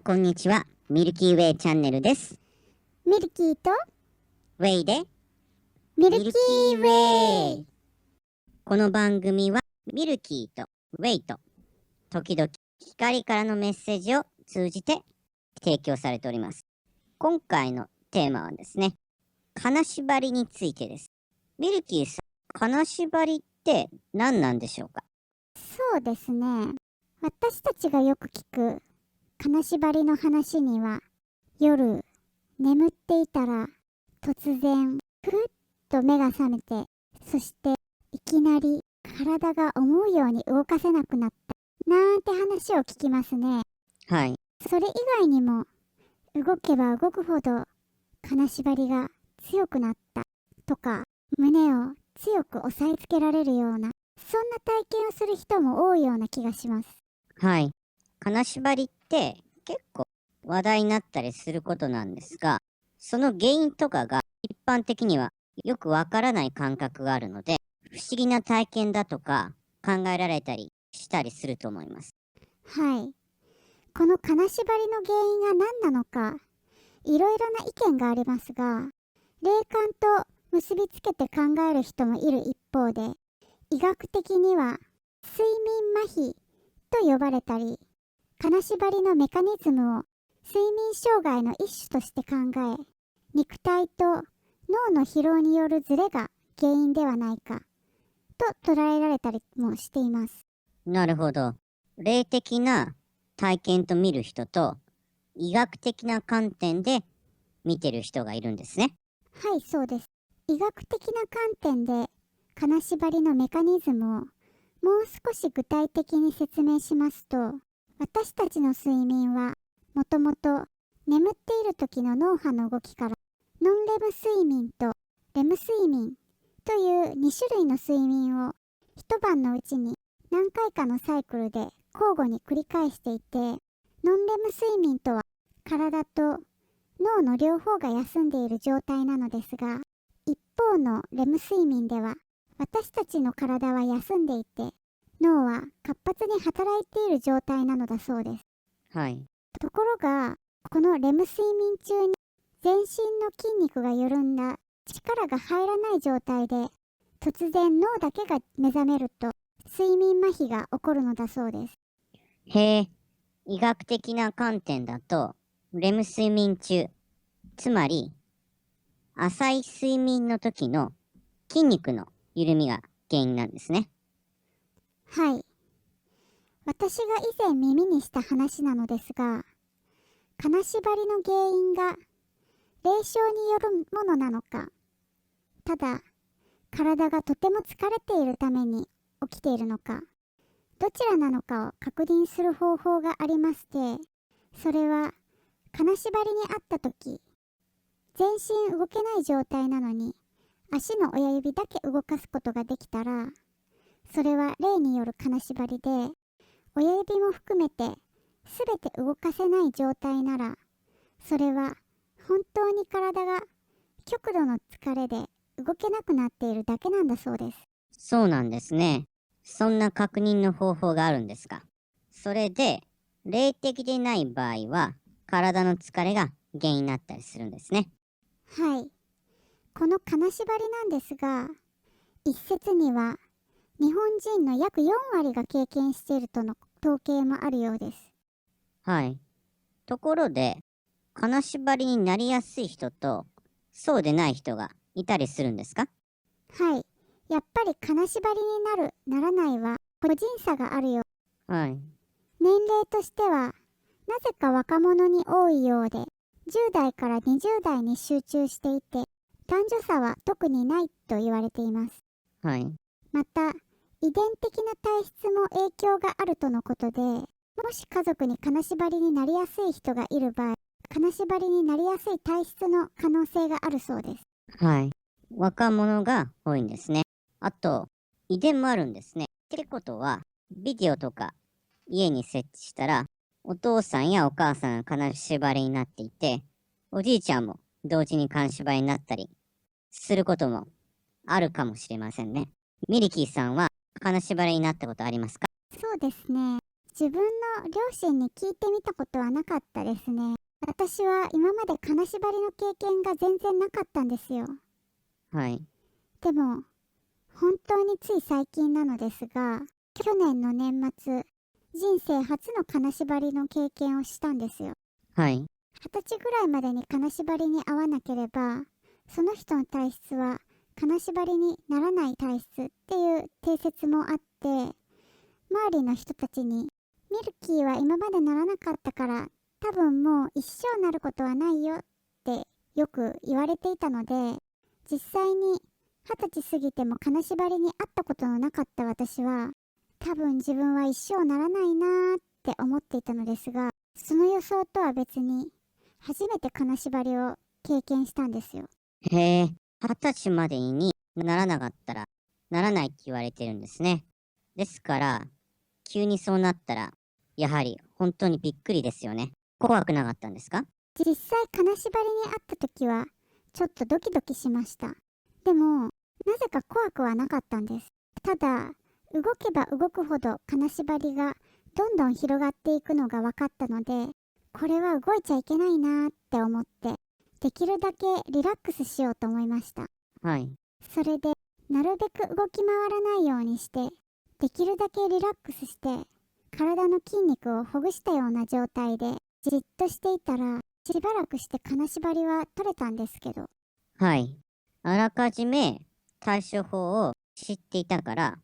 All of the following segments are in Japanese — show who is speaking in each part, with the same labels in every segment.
Speaker 1: こんにちは。ミルキーウェイチャンネルです。
Speaker 2: ミルキーと
Speaker 1: ウェイで
Speaker 2: ミルキーウェイ。
Speaker 1: この番組はミルキーとウェイと時々光からのメッセージを通じて提供されております。今回のテーマはですね、金縛りについてです。ミルキーさん、金縛りって何なんでしょうか？
Speaker 2: そうですね。私たちがよく聞く金縛りの話には、夜眠っていたら突然ふっと目が覚めて、そしていきなり体が思うように動かせなくなったなんて話を聞きますね。
Speaker 1: はい。
Speaker 2: それ以外にも、動けば動くほど金縛りが強くなったとか、胸を強く押さえつけられるような、そんな体験をする人も多いような気がします。
Speaker 1: はい。金縛りって結構話題になったりすることなんですが、その原因とかが一般的にはよくわからない感覚があるので、不思議な体験だとか考えられたりしたりすると思います。
Speaker 2: はい。この金縛りの原因が何なのか、いろいろな意見がありますが、霊感と結びつけて考える人もいる一方で、医学的には睡眠麻痺と呼ばれたり、金縛りのメカニズムを睡眠障害の一種として考え、肉体と脳の疲労によるズレが原因ではないかと捉えられたりもしています。
Speaker 1: なるほど。霊的な体験と見る人と医学的な観点で見てる人がいるんですね。
Speaker 2: はい、そうです。医学的な観点で金縛りのメカニズムをもう少し具体的に説明しますと、私たちの睡眠はもともと眠っている時の脳波の動きからノンレム睡眠とレム睡眠という2種類の睡眠を一晩のうちに何回かのサイクルで交互に繰り返していて、ノンレム睡眠とは体と脳の両方が休んでいる状態なのですが、一方のレム睡眠では私たちの体は休んでいて、脳は活発に働いている状態なのだそうです。
Speaker 1: はい。
Speaker 2: ところが、このレム睡眠中に全身の筋肉が緩んだ力が入らない状態で、突然脳だけが目覚めると睡眠麻痺が起こるのだそうです。
Speaker 1: へえ、医学的な観点だと、レム睡眠中、つまり浅い睡眠の時の筋肉の緩みが原因なんですね。
Speaker 2: はい。私が以前耳にした話なのですが、金縛りの原因が霊障によるものなのか、ただ体がとても疲れているために起きているのか、どちらなのかを確認する方法がありまして、それは金縛りにあった時、全身動けない状態なのに足の親指だけ動かすことができたら、それは霊による金縛りで、親指も含めて全て動かせない状態なら、それは本当に体が極度の疲れで動けなくなっているだけなんだそうです。
Speaker 1: そうなんですね。そんな確認の方法があるんですか。それで、霊的でない場合は、体の疲れが原因になったりするんですね。
Speaker 2: はい。この金縛りなんですが、一説には日本人の約4割が経験しているとの統計もあるようです。
Speaker 1: はい。ところで、金縛りになりやすい人と、そうでない人がいたりするんですか？
Speaker 2: はい。やっぱり金縛りになる、ならないは個人差があるよ。
Speaker 1: はい。
Speaker 2: 年齢としては、なぜか若者に多いようで、10代から20代に集中していて、男女差は特にないと言われています。
Speaker 1: はい。
Speaker 2: また、遺伝的な体質も影響があるとのことで、もし家族に金縛りになりやすい人がいる場合、金縛りになりやすい体質の可能性があるそうです。
Speaker 1: はい。若者が多いんですね。あと、遺伝もあるんですね。ってことは、ビデオとか家に設置したら、お父さんやお母さんが金縛りになっていて、おじいちゃんも同時に金縛りになったりすることもあるかもしれませんね。ミリキーさんは金縛りになったことありますか？
Speaker 2: そうですね。自分の両親に聞いてみたことはなかったですね。私は今まで金縛りの経験が全然なかったんですよ。
Speaker 1: はい。
Speaker 2: でも、本当につい最近なのですが、去年の年末、人生初の金縛りの経験をしたんですよ。
Speaker 1: はい。
Speaker 2: 20歳ぐらいまでに金縛りに合わなければ、その人の体質は金縛りにならない体質っていう定説もあって、周りの人たちに、ミルキーは今までならなかったから、多分もう一生なることはないよってよく言われていたので、実際に20歳過ぎても金縛りにあったことのなかった私は、多分自分は一生ならないなーって思っていたのですが、その予想とは別に、初めて金縛りを経験したんですよ。
Speaker 1: へえ、20歳までにならなかったら、ならないって言われてるんですね。ですから、急にそうなったら、やはり本当にびっくりですよね。怖くなかったんですか？
Speaker 2: 実際金縛りにあった時は、ちょっとドキドキしました。でも、なぜか怖くはなかったんです。ただ、動けば動くほど金縛りがどんどん広がっていくのが分かったので、これは動いちゃいけないなーって思って、できるだけリラックスしようと思いました。
Speaker 1: はい。
Speaker 2: それで、なるべく動き回らないようにして、できるだけリラックスして、体の筋肉をほぐしたような状態でじっとしていたら、しばらくして金縛りは取れたんですけど、
Speaker 1: はい。あらかじめ対処法を知っていたから、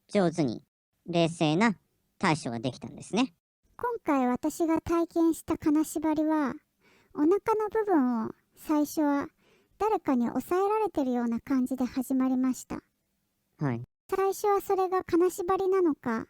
Speaker 1: 上手に冷静な対処ができたんですね。
Speaker 2: 今回私が体験した金縛りは、お腹の部分を最初は誰かに押さえられてるような感じで始まりました。
Speaker 1: はい。
Speaker 2: 最初はそれが金縛りなのか、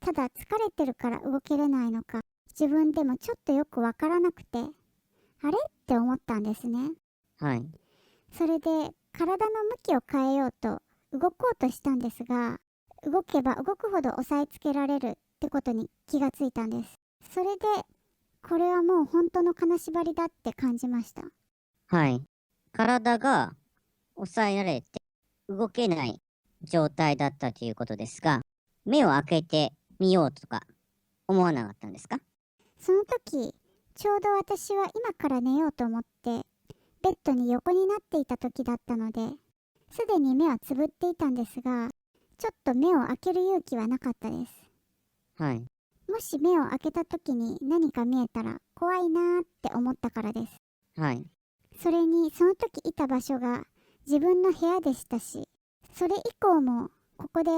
Speaker 2: ただ疲れてるから動けれないのか、自分でもちょっとよくわからなくて、あれって思ったんですね。
Speaker 1: はい。
Speaker 2: それで体の向きを変えようと動こうとしたんですが、動けば動くほど押さえつけられるってことに気がついたんです。それで、これはもう本当の金縛りだって感じました。
Speaker 1: はい。体が抑えられて動けない状態だったということですが、目を開けてみようとか思わなかったんですか？
Speaker 2: その時、ちょうど私は今から寝ようと思って、ベッドに横になっていた時だったので、すでに目はつぶっていたんですが、ちょっと目を開ける勇気はなかったです。
Speaker 1: はい。
Speaker 2: もし目を開けた時に何か見えたら怖いなーって思ったからです。
Speaker 1: はい。
Speaker 2: それにその時いた場所が自分の部屋でしたし、それ以降もここで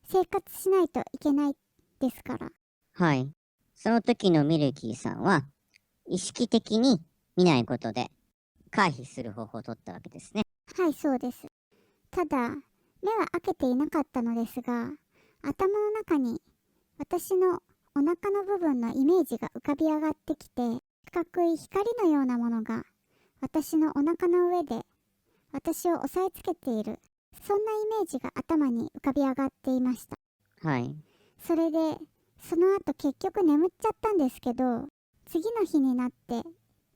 Speaker 2: 生活しないといけないですから。
Speaker 1: はい。その時のミルキーさんは、意識的に見ないことで回避する方法を取ったわけですね。
Speaker 2: はい、そうです。ただ、目は開けていなかったのですが、頭の中に私のお腹の部分のイメージが浮かび上がってきて、四角い光のようなものが私のお腹の上で私を押さえつけている。そんなイメージが頭に浮かび上がっていました。
Speaker 1: はい。
Speaker 2: それで、その後結局眠っちゃったんですけど、次の日になって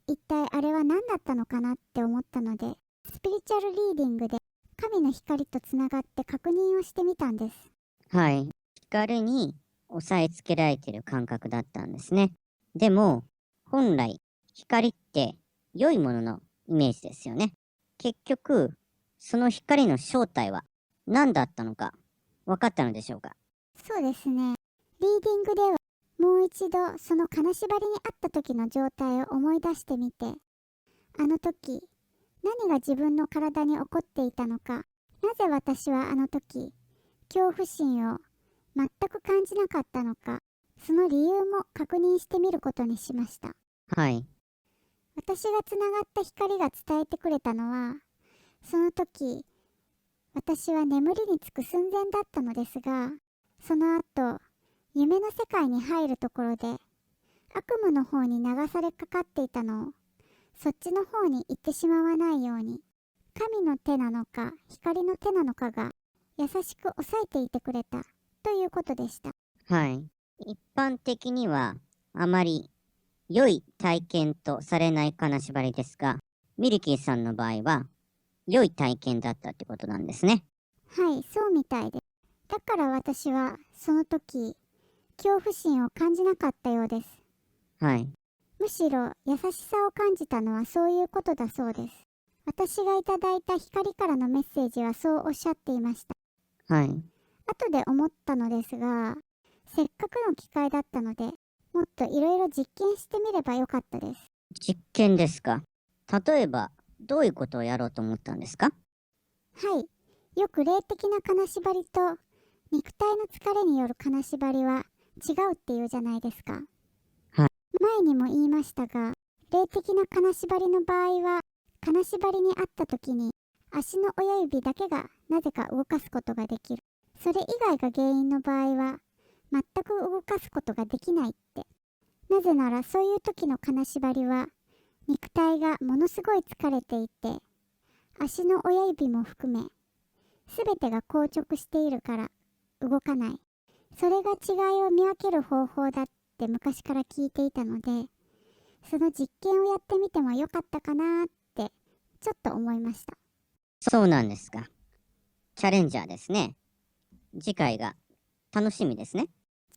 Speaker 2: 一体あれは何だったのかなって思ったので、スピリチュアルリーディングで神の光とつながって確認をしてみたんです。
Speaker 1: はい。光に押さえつけられている感覚だったんですね。でも、本来、光って良いもののイメージですよね。結局、その光の正体は何だったのか分かったのでしょうか？
Speaker 2: そうですね。リーディングではもう一度その金縛りにあった時の状態を思い出してみて、あの時何が自分の体に起こっていたのか、なぜ私はあの時恐怖心を全く感じなかったのか、その理由も確認してみることにしました。
Speaker 1: はい。
Speaker 2: 私がつながった光が伝えてくれたのは、その時私は眠りにつく寸前だったのですが、その後夢の世界に入るところで悪夢の方に流されかかっていたのを、そっちの方に行ってしまわないように、神の手なのか光の手なのかが優しく抑えていてくれたということでした。
Speaker 1: はい。一般的にはあまり良い体験とされない金縛りですが、ミルキーさんの場合は良い体験だったってことなんですね。
Speaker 2: はい、そうみたいです。だから私はその時恐怖心を感じなかったようです。
Speaker 1: はい。
Speaker 2: むしろ優しさを感じたのはそういうことだそうです。私がいただいた光からのメッセージはそうおっしゃっていました。
Speaker 1: はい。
Speaker 2: 後で思ったのですが、せっかくの機会だったので、もっといろいろ実験してみればよかったです。
Speaker 1: 実験ですか。例えば、どういうことをやろうと思ったんですか？
Speaker 2: はい。よく霊的な金縛りと肉体の疲れによる金縛りは違うっていうじゃないですか。
Speaker 1: はい。
Speaker 2: 前にも言いましたが、霊的な金縛りの場合は、金縛りにあった時に足の親指だけがなぜか動かすことができる。それ以外が原因の場合は、全く動かすことができないって。なぜならそういう時の金縛りは、肉体がものすごい疲れていて、足の親指も含め、すべてが硬直しているから動かない。それが違いを見分ける方法だって昔から聞いていたので、その実験をやってみてもよかったかなってちょっと思いました。
Speaker 1: そうなんですか。チャレンジャーですね。次回が楽しみですね。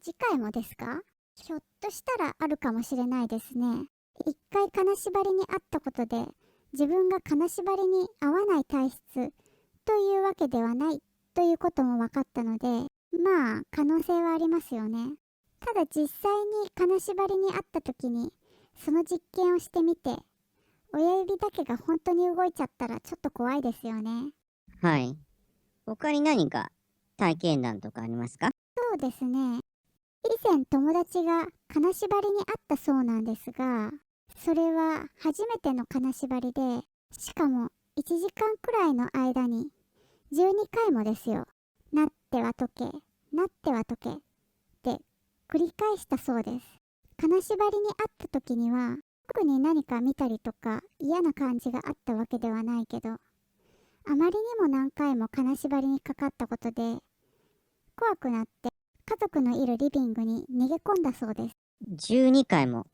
Speaker 2: 次回もですか？ひょっとしたらあるかもしれないですね。一回金縛りにあったことで、自分が金縛りに合わない体質というわけではないということも分かったので、まあ可能性はありますよね。ただ実際に金縛りにあった時にその実験をしてみて、親指だけが本当に動いちゃったらちょっと怖いですよね。
Speaker 1: はい。他に何か体験談とかありますか？
Speaker 2: そうですね。以前友達が金縛りにあったそうなんですが、それは初めての金縛りで、しかも1時間くらいの間に12回もですよ。なっては解け、なっては解けって繰り返したそうです。金縛りにあった時には、特に何か見たりとか嫌な感じがあったわけではないけど、あまりにも何回も金縛りにかかったことで、怖くなって家族のいるリビングに逃げ込んだそうです。
Speaker 1: 12回も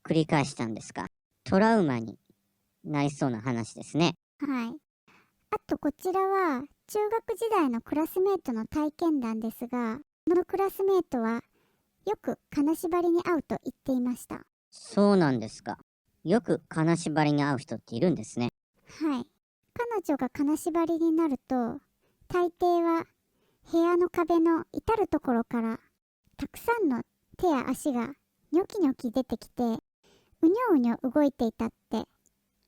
Speaker 1: 繰り返したんですか？トラウマになりそうな話ですね。
Speaker 2: はい。あとこちらは中学時代のクラスメートの体験談ですが、そのクラスメートはよく金縛りに遭うと言っていました。
Speaker 1: そうなんですか。よく金縛りに遭う人っているんですね。
Speaker 2: はい。彼女が金縛りになると、大抵は部屋の壁の至るところからたくさんの手や足がニョキニョキ出てきて、うにょうにょ動いていたって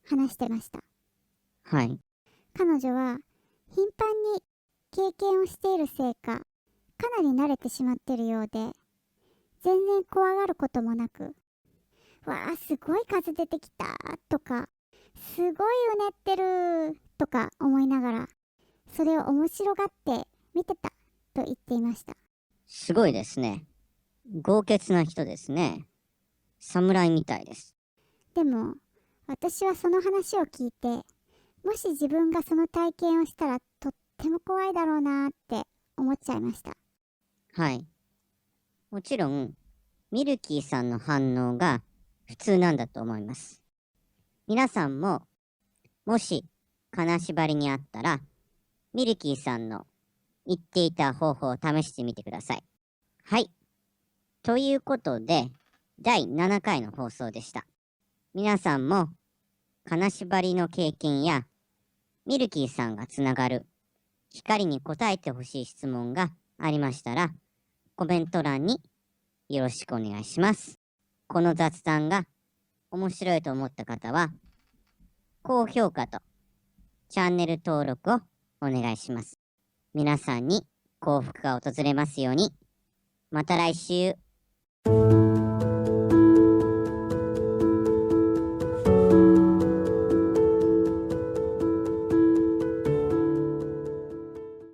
Speaker 2: 話してました。
Speaker 1: はい。
Speaker 2: 彼女は頻繁に経験をしているせいか、かなり慣れてしまっているようで、全然怖がることもなく、わあ、すごい数出てきたとか、すごいうねってるとか思いながら、それを面白がって見てたと言っていました。
Speaker 1: すごいですね。豪傑な人ですね。侍みたいです。
Speaker 2: でも、私はその話を聞いて、もし自分がその体験をしたらとっても怖いだろうなって思っちゃいました。
Speaker 1: はい。もちろん、ミルキーさんの反応が普通なんだと思います。皆さんも、もし金縛りにあったら、ミルキーさんの言っていた方法を試してみてください。はい。ということで、第7回の放送でした。皆さんも、金縛りの経験や、ミルキーさんがつながる光に答えてほしい質問がありましたら、コメント欄によろしくお願いします。この雑談が面白いと思った方は、高評価とチャンネル登録をお願いします。皆さんに幸福が訪れますように。また来週。